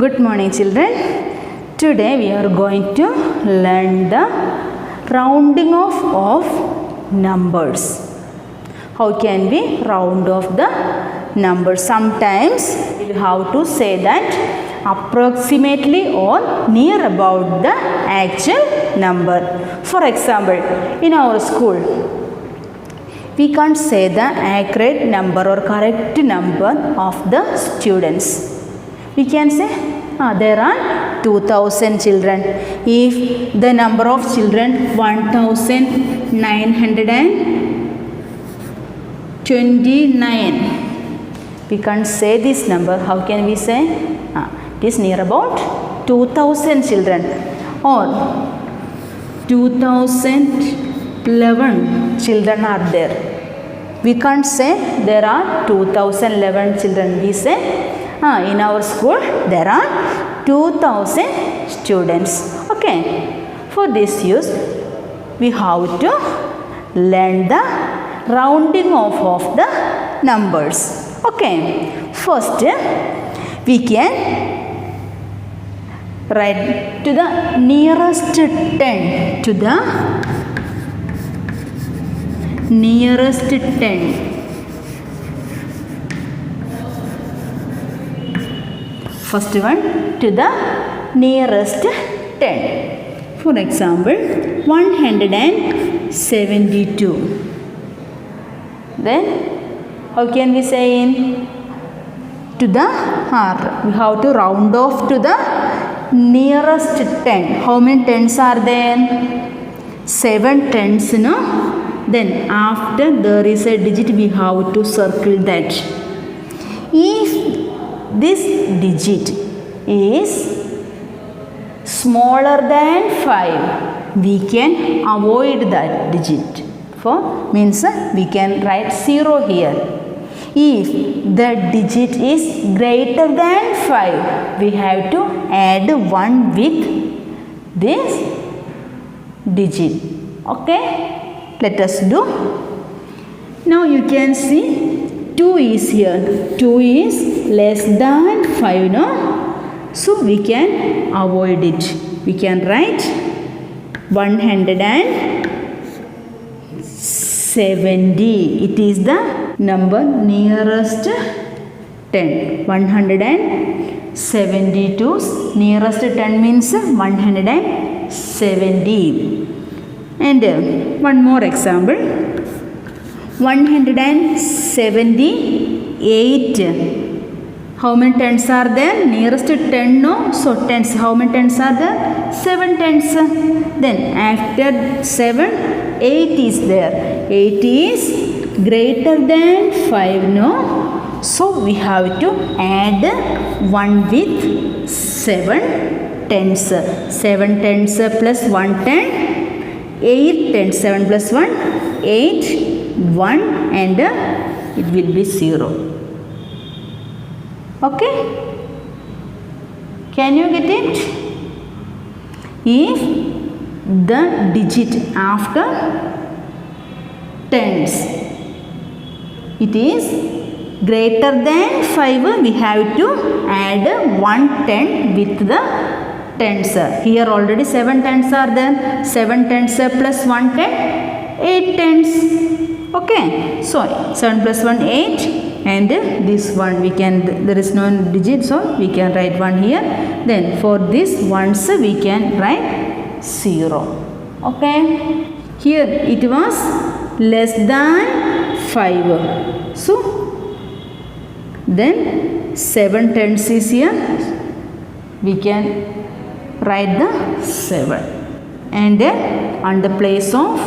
Good morning, children. Today we are going to learn the rounding off of numbers. How can we round off the numbers? Sometimes we have to say that approximately or near about the actual number. For example, in our school, we can't say the accurate number or correct number of the students. We can say there are 2000 children. If the number of children 1929, we can't say this number. How can we say? It is near about 2000 children, or 2011 children are there. We can't say there are 2011 children. We say in our school there are 2000 students. Okay. For this use, we have to learn the rounding off of the numbers. Okay. First, we can write to the nearest 10, to the nearest 10. First one, to the nearest 10. For example, 172. Then how can we say in to the we have to round off to the nearest 10. How many tens are there? 7 tens, no? Then after there is a digit, we have to circle that. If this digit is smaller than 5, we can avoid that digit. For means we can write 0 here. If the digit is greater than 5, we have to add 1 with this digit. Okay, let us do. Now you can see 2 is here. 2 is less than 5, no? So we can avoid it. We can write 170. It is the number nearest 10. 172 nearest 10 means 170. And one more example. 178. How many tens are there? Nearest 10, no? So tens. How many tens are there? 7 tens. Then after 7, 8 is there. 8 is greater than 5, no? So we have to add 1 with 7 tens. 7 tens plus 1 10. 8 tens. 7 plus 1, 8, 1, and it will be 0. Okay? Can you get it? If the digit after tens, it is greater than 5, we have to add 1 10 with the tens. Here already 7 tens are there. 7 tens plus 1 10, 8 tens. Okay, so 7 plus 1, 8, and this one we can, there is no digit, so we can write 1 here. Then for this ones we can write 0. Okay, here it was less than 5, so then 7 tens is here. We can write the 7, and on the place of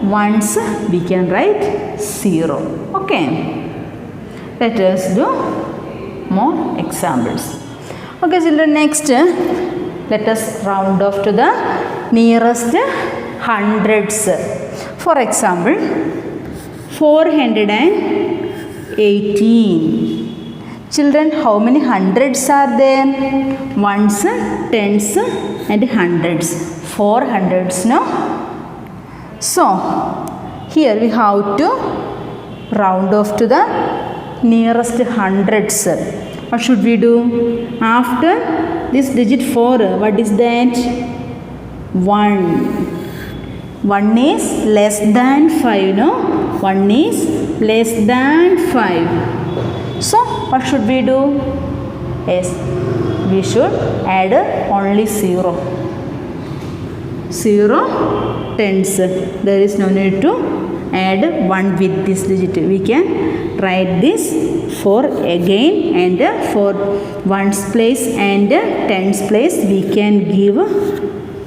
ones we can write 0. Okay, let us do more examples. Okay, children, next let us round off to the nearest hundreds. For example, 418. Children, how many hundreds are there? Ones, tens, and hundreds. 4 hundreds, no? So here we have to round off to the nearest hundreds. What should we do? After this digit 4, what is that? 1. 1 is less than 5, no? 1 is less than 5. So, what should we do? Yes, we should add only 0. 0 tens. There is no need to add 1 with this digit. We can write this 4 again, and for 1's place and 10's place we can give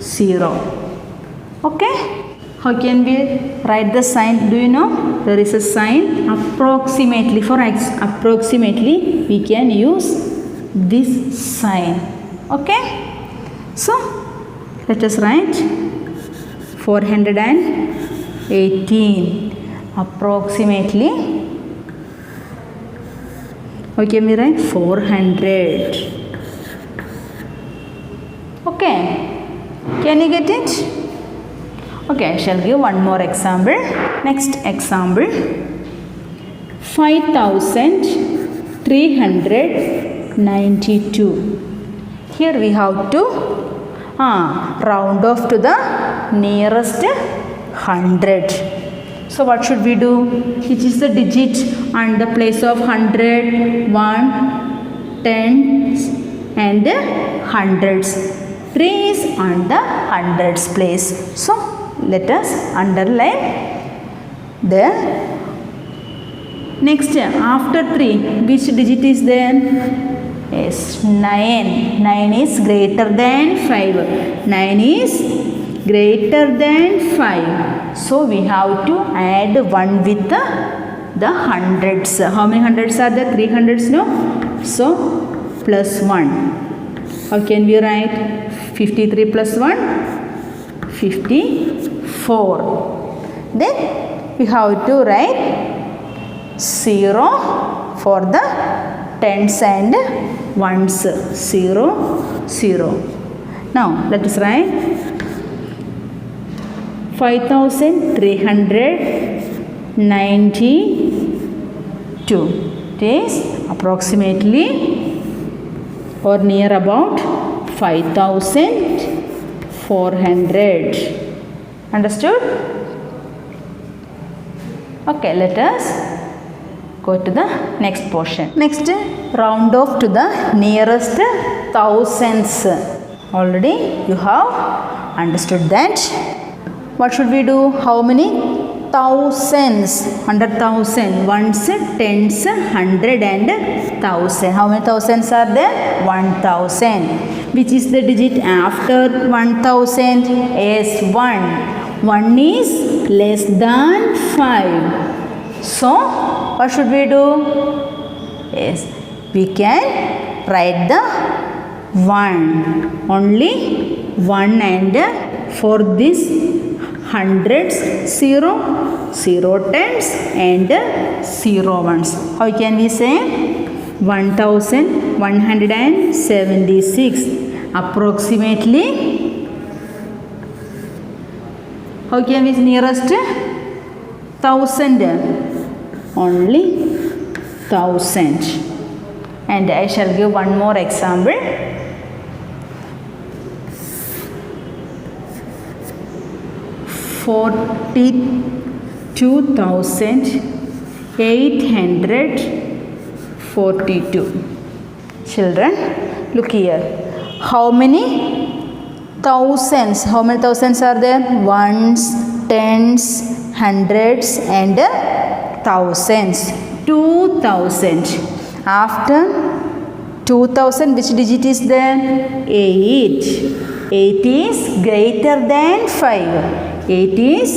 0. Okay? How can we write the sign? Do you know? There is a sign approximately. For x, approximately we can use this sign. Okay? So, let us write 418 approximately. How can we write? 400. Okay. Can you get it? Okay, I shall give one more example. Next example. 5392. Here we have to round off to the nearest 100. So what should we do? Which is the digit on the place of 100, 1, 10s and hundreds. 3 is on the hundreds place. So let us underline there. Next, after 3, which digit is there? Yes, 9. 9 is greater than 5. 9 is greater than 5. So we have to add 1 with the hundreds. How many hundreds are there? 3 hundreds, no? So plus 1. How can we write? 53 plus 1? 54. Then we have to write 0 for the tens and ones. 0, 0. Now let us write 5392. It is approximately or near about 5400. Understood? Okay, let us go to the next portion. Next, round off to the nearest thousands. Already you have understood that. What should we do? How many thousands? 100,000. Ones, tens, 100 and 1000. How many thousands are there? 1000. Which is the digit after 1000? Yes, 1. 1 is less than 5. So, what should we do? Yes, we can write the 1. Only 1 and for this hundreds, 0, 0 tens and 0 ones. How can we say? 1176 approximately. How can we nearest? 1000. Only 1000. And I shall give one more example. 42,842. Children, look here. How many thousands? How many thousands are there? Ones, tens, hundreds and thousands. 2000. After 2000, which digit is there? 8. 8 is greater than 5. 8 is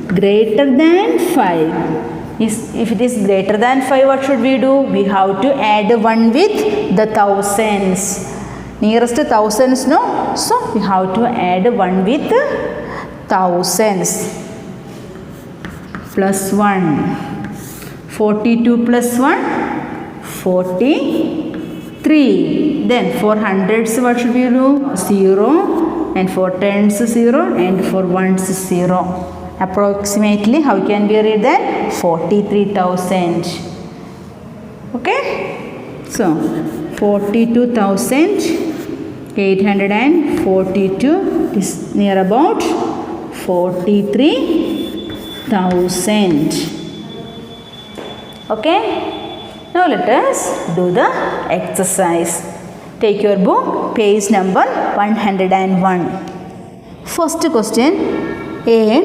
greater than 5. If it is greater than 5, what should we do? We have to add 1 with the thousands. Nearest thousands, no? So, we have to add 1 with thousands. Plus 1. 42 plus 1? 43. Then for hundreds, what should we do? 0. And for tens, 0. And for ones, 0. Approximately, how can we read that? 43,000. Okay? So 42,842 is near about 43,000. Okay. Now let us do the exercise. Take your book, page number 101. First question. A.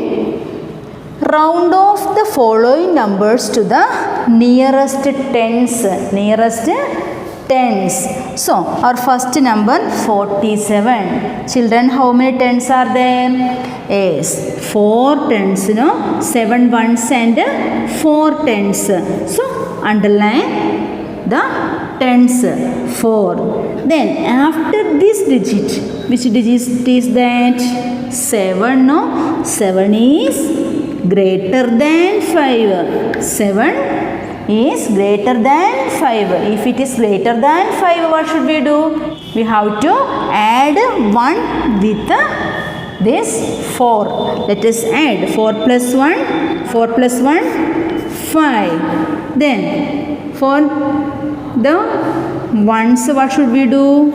Round off the following numbers to the nearest tens. Nearest tens. So, our first number 47. Children, how many tens are there? Yes, 4 tens, 7 ones and 4 tens. So, underline the tens, 4. Then, after this digit, which digit is that? 7, no? 7 is greater than 5. 7 is greater than 5. If it is greater than 5, what should we do? We have to add 1 with this 4. Let us add 4 plus 1, 4 plus 1, 5. Then for the ones, what should we do?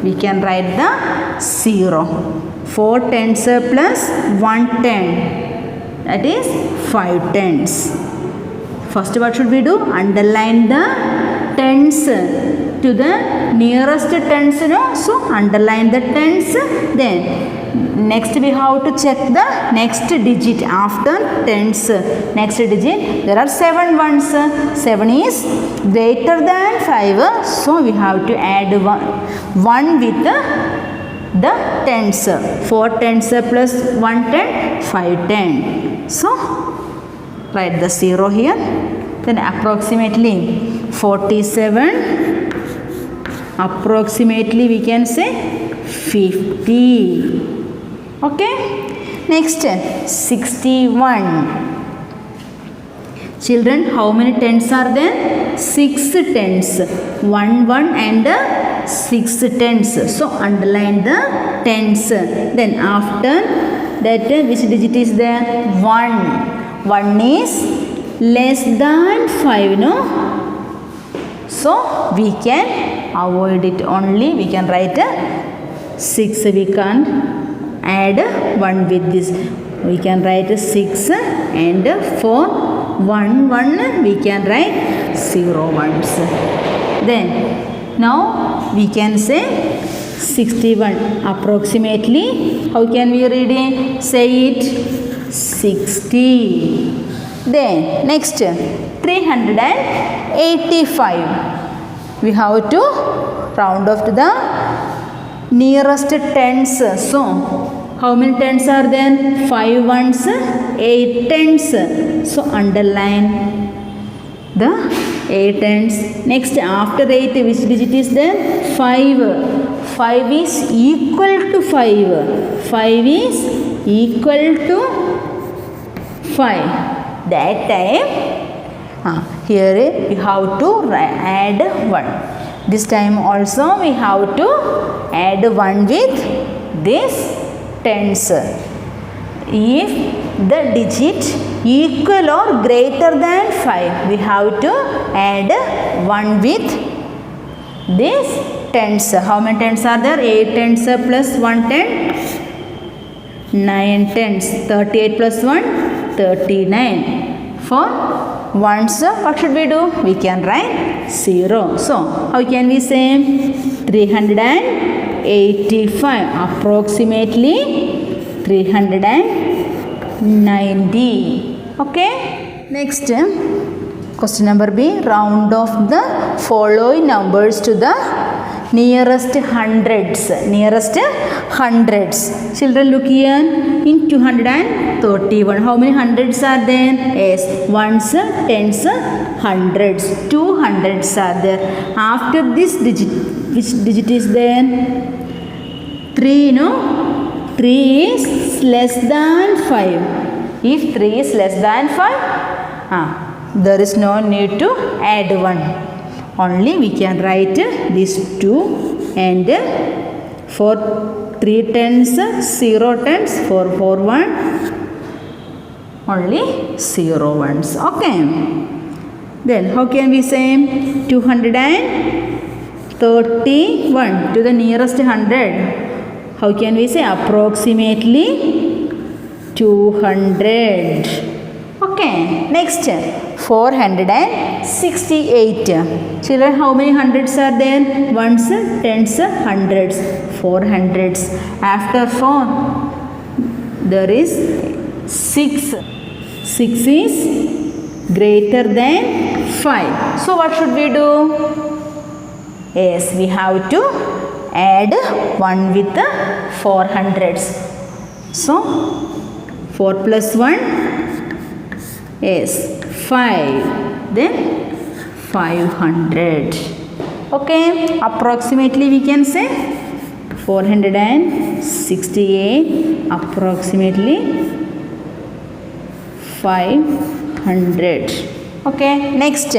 We can write the 0. 4 tens plus 1 10. That is 5 tens. First, what should we do? Underline the tens to the nearest tens. So, underline the tens. Then, next we have to check the next digit after tens. Next digit, there are 7 ones. 7 is greater than 5. So, we have to add 1 with the tens. 4 tens plus 1 10, 5 10. So, write the 0 here. Then approximately 47. Approximately we can say 50. Okay. Next 61. Children, how many tens are there? 6 tens. 1 1 and 6 tens. So underline the tens. Then after that, which digit is there? 1. 1 is less than 5, no? So we can avoid it only. We can write 6. We can't add 1 with this. We can write 6 and for 1 1 we can write 0 ones. Then now we can say 61. Approximately, how can we read it? Say it 60. Then next 385. We have to round off to the nearest tens. So, how many tens are there? 5 ones, 8 tens. So, underline the 8 tens. Next, after 8, which digit is there? 5. 5 is equal to 5. 5 is equal to 5. That time, here we have to add 1. This time also we have to add 1 with this tens. If the digit equal or greater than 5, we have to add 1 with this tens. How many tens are there? 8 tens plus 1 10, 9 tens. 38 plus 1, 39. For ones, what should we do? We can write 0. So, how can we say? 385. Approximately 390. Okay. Next, question number B. Round off the following numbers to the nearest hundreds. Nearest hundreds. Children, look here. In 231, how many hundreds are there? Yes, ones, tens, hundreds. 200s are there. After this digit, which digit is there? 3, no? 3 is less than 5. If 3 is less than 5, there is no need to add 1. Only we can write these 2 and for 3 tens, 0 tens, for 1, only 0 ones. Okay. Then how can we say 231 to the nearest 100? How can we say approximately 200? Okay, next 468. Children, how many hundreds are there? Ones, tens, hundreds, 400s. After 4, there is 6. 6 is greater than 5. So what should we do? Yes, we have to add 1 with the 400s. So 4 plus 1 is 5. Then 500. Okay, approximately we can say 468 approximately 500. Okay, next.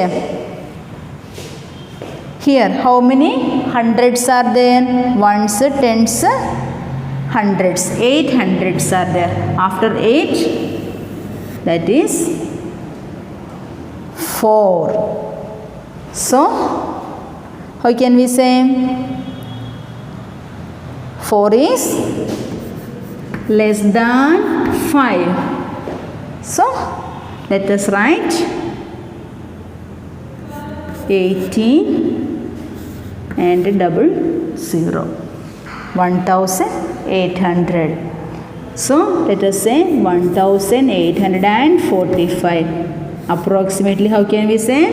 Here, how many hundreds are there? Ones, tens, hundreds. 8 hundreds are there. After 8, that is 4. So, how can we say? 4 is less than 5. So, let us write 18 and double 0. 1800. So, let us say 1845. Approximately, how can we say?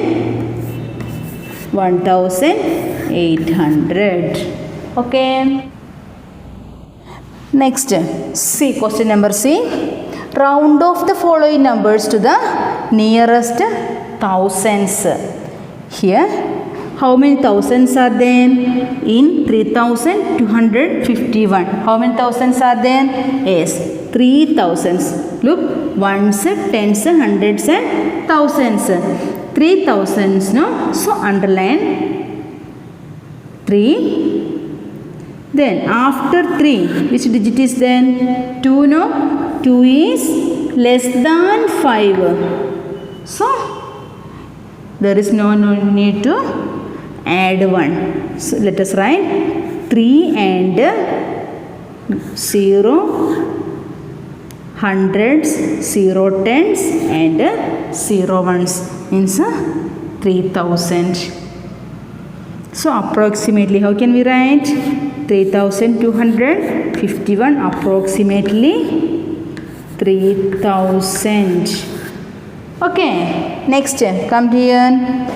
1800. Okay. Next, C. Question number C. Round off the following numbers to the nearest thousands. Here, how many thousands are there? In 3251. How many thousands are there? Yes, 3 thousands. Look, ones, tens, hundreds and thousands. 3 thousands, no? So, underline 3. Then, after 3, which digit is then? 2, no? 2 is less than 5. So, there is no need to add 1. So, let us write 3 and 0, hundreds, 0 tens and 0 ones means 3000. So, approximately how can we write? 3251 approximately 3000. Okay, next come here.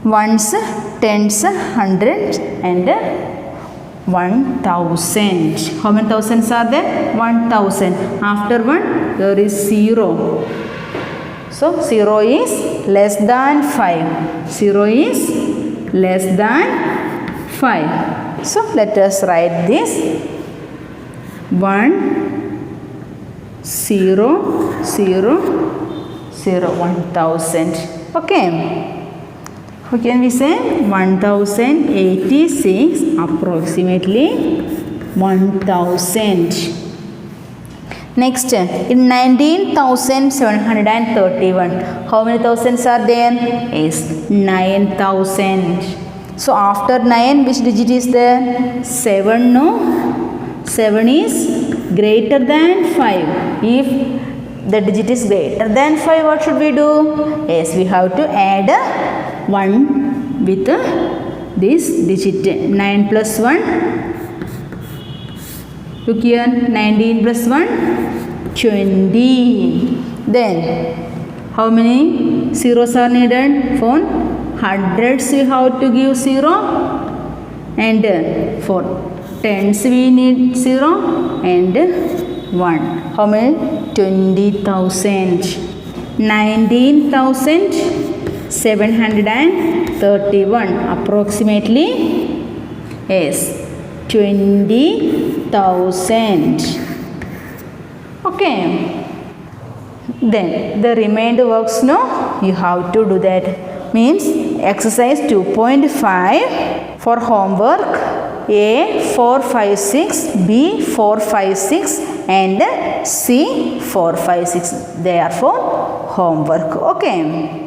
Ones, tens, hundreds and 1000. How many thousands are there? 1000. After 1 there is 0. So 0 is less than 5. 0 is less than 5. So let us write this 1 0 0 0 1000. Okay. How can we say? 1086 approximately 1000. Next, in 19,731, how many thousands are there? Is 9,000. So after 9, which digit is there? 7, no? 7 is greater than 5. If the digit is greater than 5, what should we do? Yes, we have to add 1 with this digit. 9 plus 1. Look here, 19 plus 1, 20. Then, how many zeros are needed? For hundreds we have to give 0. And for tens we need 0 and 1. How many? 20,000. 19,731 approximately is 20,000. Okay. Then the remainder works, no? You have to do that. Means exercise 2.5 for homework. A 456, B 456 and C 456. They are for homework. Okay.